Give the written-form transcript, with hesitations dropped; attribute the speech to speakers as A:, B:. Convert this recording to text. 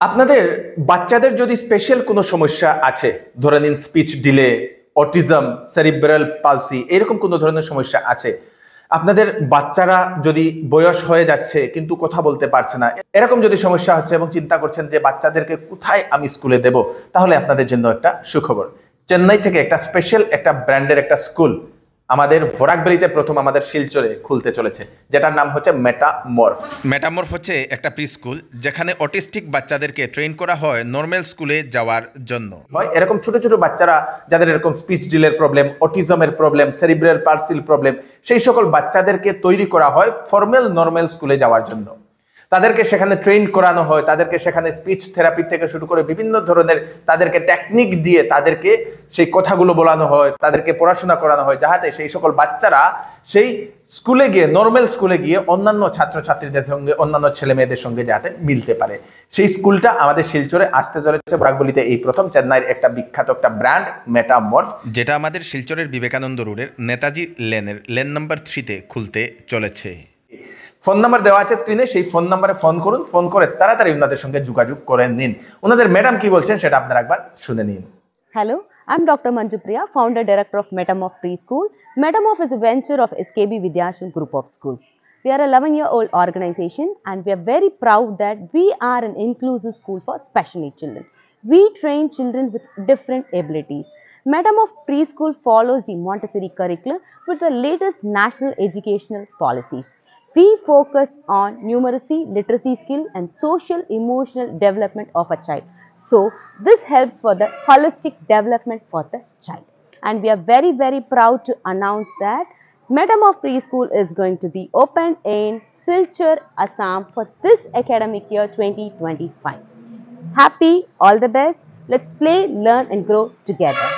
A: আপনাদের বাচ্চাদের যদি স্পেশাল কোনো সমস্যা আছে, ধরে নিন speech delay, autism, cerebral palsy, এরকম কোনো ধরনের সমস্যা আছে, আপনাদের বাচ্চারা যদি বয়স হয়ে যাচ্ছে কিন্তু কথা বলতে পারছে না, এরকম যদি সমস্যা হচ্ছে এবং চিন্তা করছেন যে বাচ্চাদেরকে কোথায় আমি স্কুলে দেব, তাহলে আপনাদের জন্য একটা সুখবর। চেন্নাই থেকে একটা স্পেশাল একটা ব্র্যান্ডের একটা স্কুল আমাদের ভরাকবেলিতে প্রথম আমাদের শিলচরে খুলতে চলেছে, যেটার নাম হচ্ছে মেটামর্ফ।
B: মেটামর্ফ হচ্ছে একটা প্রি স্কুল যেখানে অটিস্টিক বাচ্চাদেরকে ট্রেন করা হয় নর্মাল স্কুলে যাওয়ার জন্য।
A: এরকম ছোট ছোট বাচ্চারা যাদের এরকম স্পিচ ডিলের প্রবলেম, অটিজমের প্রবলেম, সেরিব্রাল পালসির প্রবলেম, সেই সকল বাচ্চাদেরকে তৈরি করা হয় ফর্মাল নর্মাল স্কুলে যাওয়ার জন্য। তাদেরকে সেখানে ট্রেন করানো হয়, তাদেরকে সেখানে স্পিচ থেরাপি থেকে শুরু করে বিভিন্ন ধরনের তাদেরকে টেকনিক দিয়ে তাদেরকে সেই কথাগুলো বলানো হয়, তাদেরকে পড়াশোনা করানো হয়, যাতে সেই সকল বাচ্চারা সেই স্কুলে গিয়ে, নর্মাল স্কুলে গিয়ে অন্যান্য ছাত্রছাত্রীদের সঙ্গে, অন্যান্য ছেলে মেয়েদের সঙ্গে যাতে মিলতে পারে। সেই স্কুলটা আমাদের শিলচরে আসতে চলেছে ভরাকবেলিতে, এই প্রথম চেন্নাইয়ের একটা বিখ্যাত একটা ব্র্যান্ড মেটামর্ফ,
B: যেটা আমাদের শিলচরের বিবেকানন্দ রোডের নেতাজি লেনের লেন নাম্বার 3-তে খুলতে চলেছে।
A: ফোন নাম্বার দেওয়া আছে স্ক্রিনে, সেই ফোন নাম্বারে ফোন করুন, ফোন করে তাড়াতাড়ি ওনাদের সঙ্গে যোগাযোগ করে নিন। ওনাদের ম্যাডাম কি বলছেন সেটা আপনারা একবার শুনে নিন।
C: Hello, I'm Dr. Manju Priya, founder director of Metamorph Preschool. Metamorph is a venture of SKB Vidyashram Group of Schools. We are a 11-year-old organization and we are very proud that we are an inclusive school for special needs children. We train children with different abilities. Metamorph Preschool follows the Montessori curriculum with the latest national educational policies. We focus on numeracy, literacy skill and social emotional development of a child. So, this helps for the holistic development for the child. And we are very, very proud to announce that Metamorph Preschool is going to be opened in Silchar, Assam for this academic year 2025. Happy, all the best. Let's play, learn and grow together.